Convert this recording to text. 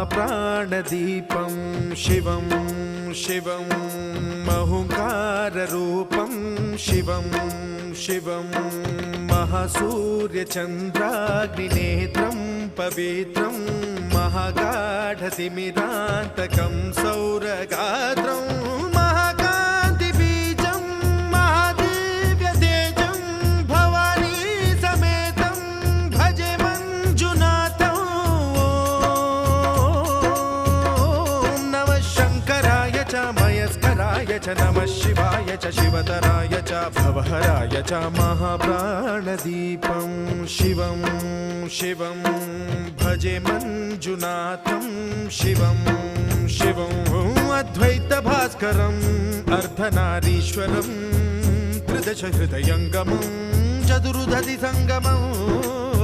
महाप्राणदीपं शिवं शिवं महुङ्काररूपं शिवं शिवं महासूर्यचन्द्राग्निनेत्रं पवित्रं महागाढतिमिरान्तकं सौरगात्रं महाकान्तिबीजं महादिव्यतेजं भवानी समेतं भजे मञ्जुनाथं। ॐ नमः शङ्कराय च मयस्कराय च नमः शिवाय च शिवतराय च भवहराय च महाप्राणदीपं शिवं शिवं भजे मञ्जुनाथं शिवं शिवं अद्वैतभास्करम् अर्धनारीश्वरं त्रिदशहृदयङ्गमं चतुर्दधिसङ्गमम्